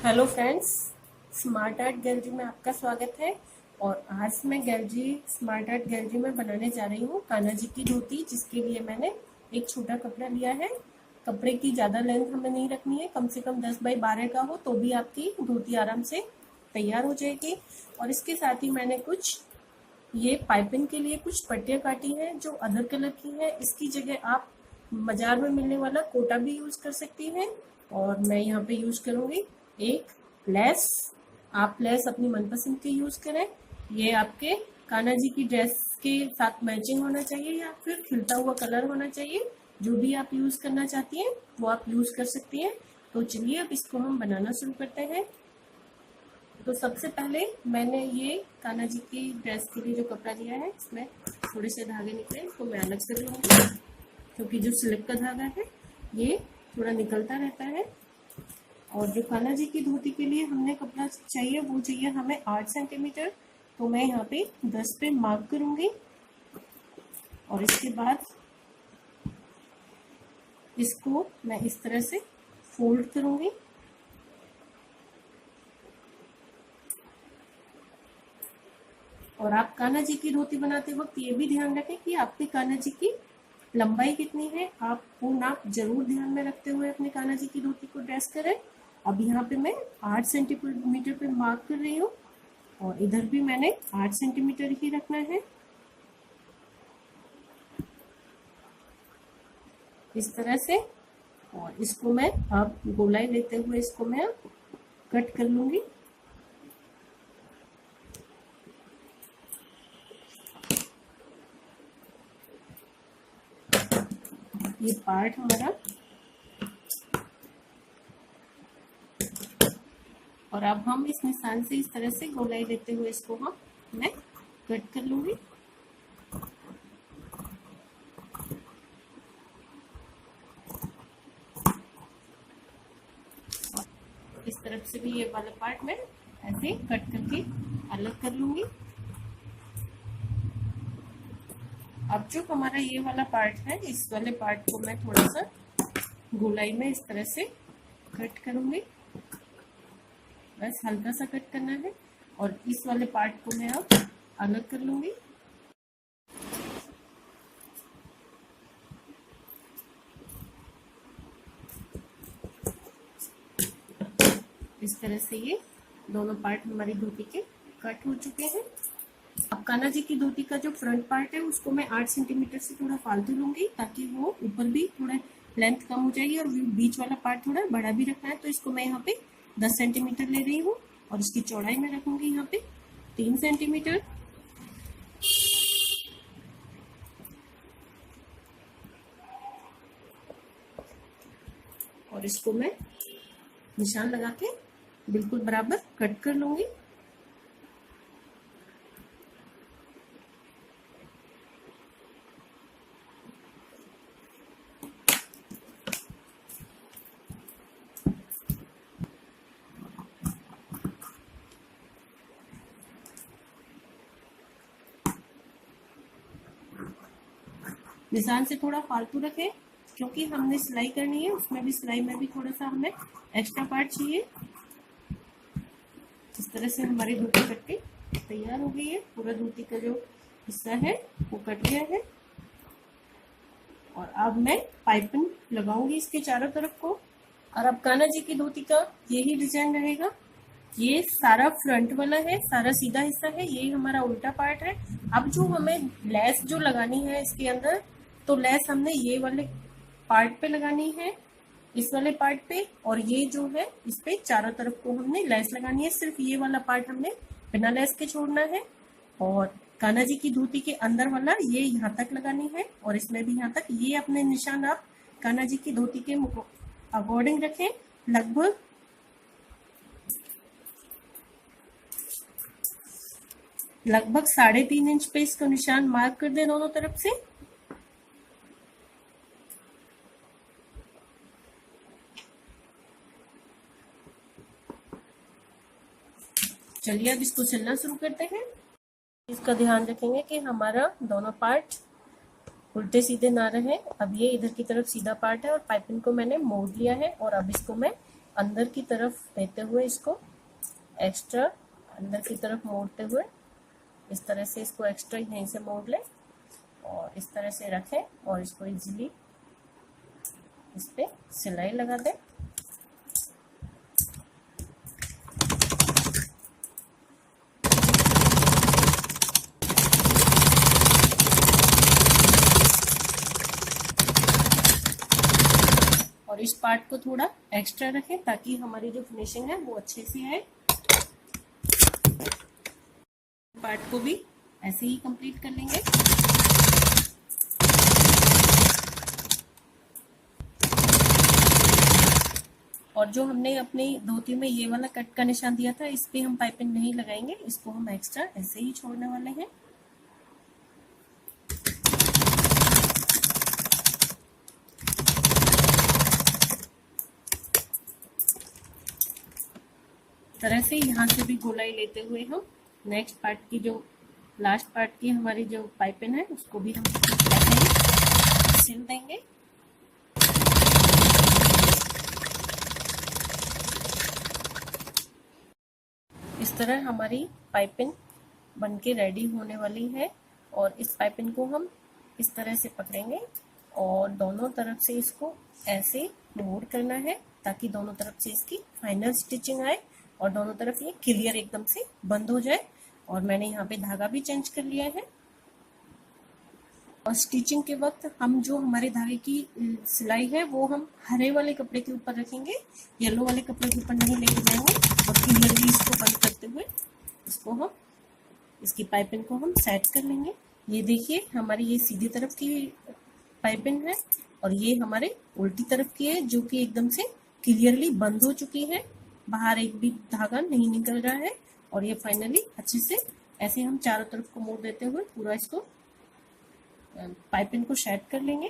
Hello friends, smart art gallery में आपका स्वागत है। और आज मैं स्मार्ट आर्ट गैलरी में बनाने जा रही हूँ कान्हा जी की धोती, जिसके लिए मैंने एक छोटा कपड़ा लिया है। कपड़े की ज़्यादा लेंथ हमें नहीं रखनी है, कम से कम 10 बाई 12 का हो तो भी आपकी धोती आराम से तैयार हो जाएगी। और इसके साथ ही मैंने कुछ ये पाइपिंग के लिए कुछ पट्टियाँ काटी हैं जो अदर कलर की है। इसकी जगह आप बाजार में मिलने वाला कोटा भी यूज कर सकती हैं। और मैं यहाँ पे यूज करूंगी एक लेस। आप लेस अपनी मनपसंद की यूज करें। ये आपके कान्हा जी की ड्रेस के साथ मैचिंग होना चाहिए या फिर खिलता हुआ कलर होना चाहिए। जो भी आप यूज करना चाहती हैं वो आप यूज कर सकती हैं। तो चलिए अब इसको हम बनाना शुरू करते हैं। तो सबसे पहले मैंने ये कान्हा जी की ड्रेस के लिए जो कपड़ा लिया है, इसमें थोड़े से धागे निकले तो मैं अलग कर लूँगी, क्योंकि जो स्लिप का धागा है ये थोड़ा निकलता रहता है। और जो कान्हा जी की धोती के लिए हमने कपड़ा चाहिए वो चाहिए हमें 8 सेंटीमीटर। तो मैं यहाँ पे 10 पे मार्क करूंगी और इसके बाद इसको मैं इस तरह से फोल्ड करूंगी। और आप कान्हा जी की धोती बनाते वक्त ये भी ध्यान रखें कि आपके कान्हा जी की लंबाई कितनी है। आप वो नाप जरूर ध्यान में रखते हुए अपने कान्हा जी की धोती को ड्रेस करें। अब यहाँ पे मैं 8 सेंटीमीटर पे मार्क कर रही हूँ और इधर भी मैंने 8 सेंटीमीटर ही रखना है, इस तरह से। और इसको मैं अब गोलाई लेते हुए इसको मैं कट कर लूंगी। ये पार्ट हमारा, और अब हम इस निशान से इस तरह से गोलाई देते हुए इसको मैं कट कर लूंगी। इस तरफ से भी ये वाला पार्ट मैं ऐसे कट करके अलग कर लूंगी। अब जो हमारा ये वाला पार्ट है, इस वाले पार्ट को मैं थोड़ा सा गोलाई में इस तरह से कट करूंगी। बस हल्का सा कट करना है और इस वाले पार्ट को मैं अब अलग कर लूंगी। इस तरह से ये दोनों पार्ट हमारी धोती के कट हो चुके हैं। अब कान्हा जी की धोती का जो फ्रंट पार्ट है उसको मैं 8 सेंटीमीटर से थोड़ा फालतू लूंगी, ताकि वो ऊपर भी थोड़ा लेंथ कम हो जाएगी और बीच वाला पार्ट थोड़ा बड़ा भी रखना है। तो इसको मैं यहाँ पे 10 सेंटीमीटर ले रही हूँ और इसकी चौड़ाई में रखूंगी यहाँ पे 3 सेंटीमीटर। और इसको मैं निशान लगा के बिल्कुल बराबर कट कर लूंगी। निशान से थोड़ा फालतू रखें, क्योंकि हमने सिलाई करनी है, उसमें भी सिलाई में भी थोड़ा सा हमें एक्स्ट्रा पार्ट चाहिए। इस तरह से हमारी धोती कट के तैयार हो गई है। पूरा धोती का जो हिस्सा है वो कट गया है। और अब मैं पाइपिंग लगाऊंगी इसके चारों तरफ को। और अब कान्हा जी की धोती का यही डिजाइन रहेगा। ये सारा फ्रंट वाला है, सारा सीधा हिस्सा है, यही हमारा उल्टा पार्ट है। अब जो हमें लेस जो लगानी है इसके अंदर, तो लेस हमने ये वाले पार्ट पे लगानी है, इस वाले पार्ट पे। और ये जो है इस पे चारों तरफ को हमने लेस लगानी है। सिर्फ ये वाला पार्ट हमने बिना लेस के छोड़ना है। और कान्हा जी की धोती के अंदर वाला ये यहाँ तक लगानी है और इसमें भी यहाँ तक। ये अपने निशान आप कान्हा जी की धोती के अकॉर्डिंग रखें। लगभग 3.5 इंच पे इसका निशान मार्क कर दें दोनों तरफ से। चलिए अब इसको सिलना शुरू करते हैं। इसका ध्यान रखेंगे कि हमारा दोनों पार्ट उल्टे सीधे ना रहे। अब ये इधर की तरफ सीधा पार्ट है और पाइपिंग को मैंने मोड़ लिया है और अब इसको मैं अंदर की तरफ देते हुए इसको एक्स्ट्रा अंदर की तरफ मोड़ते हुए इस तरह से इसको एक्स्ट्रा यहीं से मोड़ लें और इस तरह से रखें और इसको इजीली इस पे सिलाई लगा दें। और इस पार्ट को थोड़ा एक्स्ट्रा रखें ताकि हमारी जो फिनिशिंग है वो अच्छे से आए। पार्ट को भी ऐसे ही कंप्लीट कर लेंगे। और जो हमने अपनी धोती में ये वाला कट का निशान दिया था, इस पे हम पाइपिंग नहीं लगाएंगे, इसको हम एक्स्ट्रा ऐसे ही छोड़ने वाले हैं। तरह से यहाँ से भी गोलाई लेते हुए हम नेक्स्ट पार्ट की जो लास्ट पार्ट की हमारी जो पाइपिंग है उसको भी हम ऐसे ही सिल देंगे। इस तरह हमारी पाइपिंग बनके रेडी होने वाली है और इस पाइपिंग को हम इस तरह से पकड़ेंगे और दोनों तरफ से इसको ऐसे मोड़ करना है ताकि दोनों तरफ से इसकी फाइनल स्टिचिंग आए और दोनों तरफ ये क्लियर एकदम से बंद हो जाए। और मैंने यहाँ पे धागा भी चेंज कर लिया है। और स्टिचिंग के वक्त हम जो हमारे धागे की सिलाई है वो हम हरे वाले कपड़े के ऊपर रखेंगे, येलो वाले कपड़े के ऊपर नहीं लेके जाएंगे। और क्लियरली इसको बंद करते हुए इसको हम इसकी पाइपिंग को हम सेट कर लेंगे। ये देखिए हमारी ये सीधी तरफ की पाइपिंग है और ये हमारे उल्टी तरफ की है जो कि एकदम से क्लियरली बंद हो चुकी है, बाहर एक भी धागा नहीं निकल रहा है। और ये फाइनली अच्छे से ऐसे हम चारों तरफ को मोड़ देते हुए पूरा इसको पाइपिंग को सेट कर लेंगे।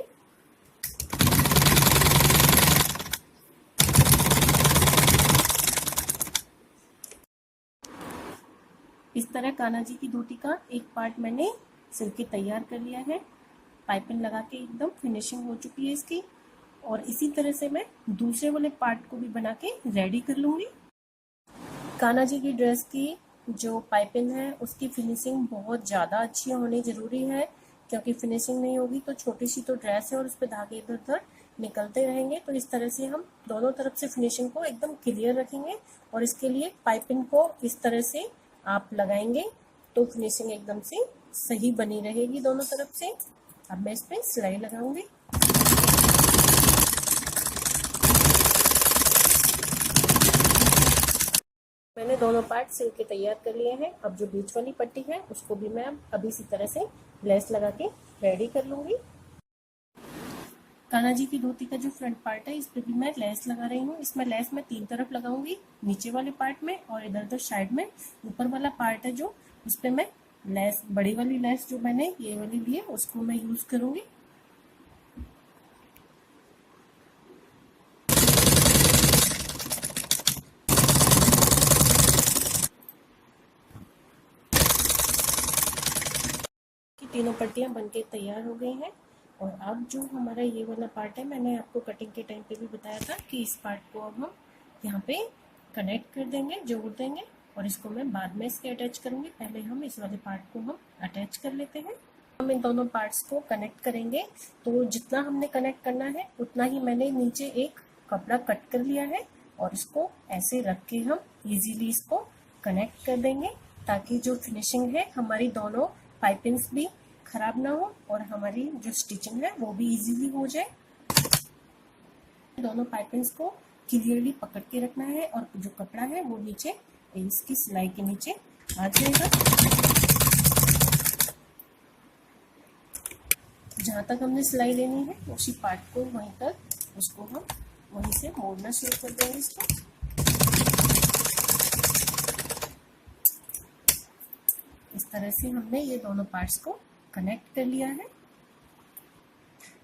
इस तरह कान्हा जी की धोती का एक पार्ट मैंने सिल के तैयार कर लिया है। पाइपिंग लगा के एकदम फिनिशिंग हो चुकी है इसकी। और इसी तरह से मैं दूसरे वाले पार्ट को भी बना के रेडी कर लूंगी। कान्हा जी की ड्रेस की जो पाइपिंग है उसकी फिनिशिंग बहुत ज़्यादा अच्छी होनी ज़रूरी है, क्योंकि फिनिशिंग नहीं होगी तो छोटी सी तो ड्रेस है और उस पर धागे इधर उधर निकलते रहेंगे। तो इस तरह से हम दोनों तरफ से फिनिशिंग को एकदम क्लियर रखेंगे और इसके लिए पाइपिंग को इस तरह से आप लगाएंगे तो फिनिशिंग एकदम से सही बनी रहेगी दोनों तरफ से। अब मैं इस पर सिलाई लगाऊंगी। मैंने दोनों पार्ट सिल के तैयार कर लिए हैं। अब जो बीच वाली पट्टी है उसको भी मैं अभी इसी तरह से लेस लगा के रेडी कर लूंगी। कान्हा जी की धोती का जो फ्रंट पार्ट है इस पे भी मैं लेस लगा रही हूँ। इसमें लेस मैं 3 तरफ लगाऊंगी, नीचे वाले पार्ट में और इधर उधर साइड में। ऊपर वाला पार्ट है जो उस पे मैं लेस, बड़ी वाली लेस जो मैंने ये वाली ली है उसको मैं यूज करूंगी। तीनों पट्टियां बनके तैयार हो गई हैं। और अब जो हमारा ये वाला पार्ट है, मैंने आपको कटिंग के टाइम पे भी बताया था कि इस पार्ट को अब हम यहाँ पे कनेक्ट कर देंगे, जोड़ देंगे और इसको मैं बाद में इसके अटैच करूँगी। पहले हम इस वाले पार्ट को हम अटैच कर लेते हैं। हम इन दोनों पार्ट्स को कनेक्ट करेंगे तो जितना हमने कनेक्ट करना है उतना ही मैंने नीचे एक कपड़ा कट कर लिया है और इसको ऐसे रख के हम इजीली इसको कनेक्ट कर देंगे ताकि जो फिनिशिंग है हमारी दोनों पाइपिंग्स भी खराब ना हो और हमारी जो स्टिचिंग है वो भी इजीली हो जाए। दोनों पाइपिंग्स को क्लियरली पकड़ के रखना है और जो कपड़ा है वो नीचे इसकी सिलाई के नीचे आ जाएगा। जहाँ तक हमने सिलाई लेनी है उसी पार्ट को वहीं तक उसको हम वहीं से मोड़ना शुरू कर देंगे इसको। इस तरह से हमने ये दोनों पार्ट्स को कनेक्ट कर लिया है।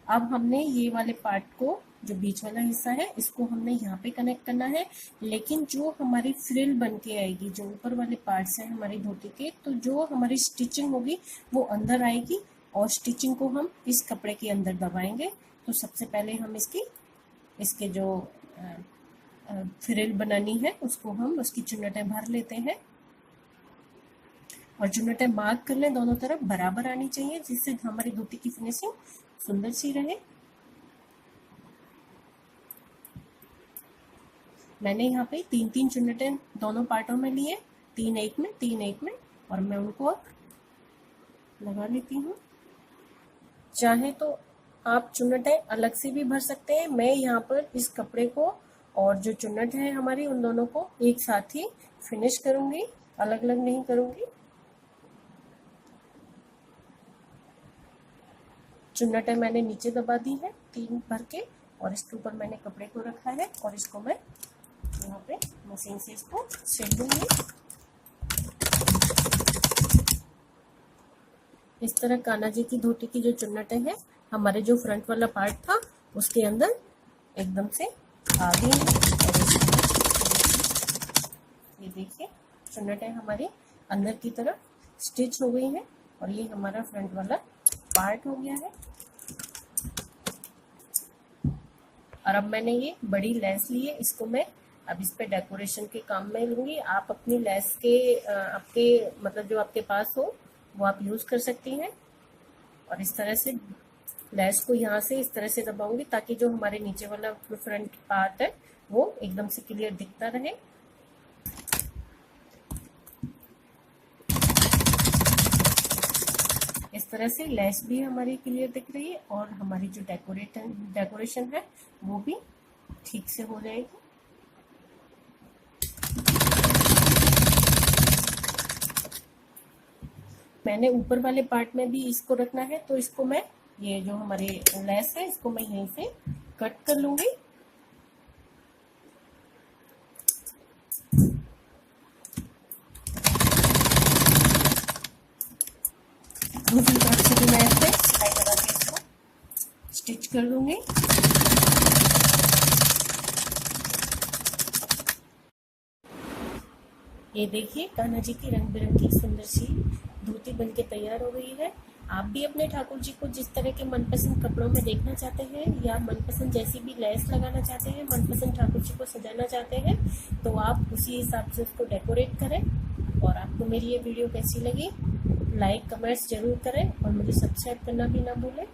अब हमने ये वाले पार्ट को, जो बीच वाला हिस्सा है, इसको हमने यहाँ पे कनेक्ट करना है। लेकिन जो हमारी फ्रिल बन के आएगी, जो ऊपर वाले पार्ट्स हैं हमारी धोती के, तो जो हमारी स्टिचिंग होगी वो अंदर आएगी और स्टिचिंग को हम इस कपड़े के अंदर दबाएंगे। तो सबसे पहले हम इसके जो फ्रिल बनानी है उसको हम उसकी चुन्नटें भर लेते हैं। और चुन्नटें मार्क कर लें, दोनों तरफ बराबर आनी चाहिए जिससे हमारी धोती की फिनिशिंग सुंदर सी रहे। मैंने यहाँ पे 3-3 चुन्नटें दोनों पार्टों में लिए, 3 एक में 3 एक में, और मैं उनको लगा लेती हूँ। चाहे तो आप चुन्नटें अलग से भी भर सकते हैं। मैं यहाँ पर इस कपड़े को और जो चुन्नट है हमारी उन दोनों को एक साथ ही फिनिश करूंगी, अलग अलग नहीं करूंगी। चुन्नटें मैंने नीचे दबा दी है 3 भर के, और इसके ऊपर मैंने कपड़े को रखा है और इसको मैं यहाँ पे मशीन से इसको सिल दूंगी। इस तरह कान्हा जी की धोती की जो चुन्नटें हैं हमारे जो फ्रंट वाला पार्ट था उसके अंदर एकदम से आ गई हैं। ये देखिए चुन्नटें हमारी अंदर की तरफ स्टिच हो गई हैं और ये हमारा फ्रंट वाला पार्ट हो गया है। और अब मैंने ये बड़ी लेस ली है, इसको मैं अब इस पे डेकोरेशन के काम में लूंगी। आप अपनी लेस के आपके मतलब जो आपके पास हो वो आप यूज कर सकती हैं। और इस तरह से लेस को यहाँ से इस तरह से दबाऊंगी ताकि जो हमारे नीचे वाला फ्रंट पार्ट है वो एकदम से क्लियर दिखता रहे। इस तरह से लेस भी हमारी क्लियर दिख रही है और हमारी जो डेकोरेशन है वो भी ठीक से हो जाएगी। मैंने ऊपर वाले पार्ट में भी इसको रखना है, तो इसको मैं ये जो हमारी लेस है इसको मैं यहीं से कट कर लूंगी। दूसरी तरफ से भी मैं इसे सिलाई लगा के इसको स्टिच कर लूंगी। ये देखिए कान्हा जी की रंग बिरंगी सुंदर सी धोती बनके तैयार हो गई है। आप भी अपने ठाकुर जी को जिस तरह के मनपसंद कपड़ों में देखना चाहते हैं या मनपसंद जैसी भी लेस लगाना चाहते हैं, मनपसंद ठाकुर जी को सजाना चाहते हैं, तो आप उसी हिसाब से उसको डेकोरेट करें। और आपको मेरी ये वीडियो कैसी लगी, लाइक कमेंट्स जरूर करें और मुझे सब्सक्राइब करना भी ना भूलें।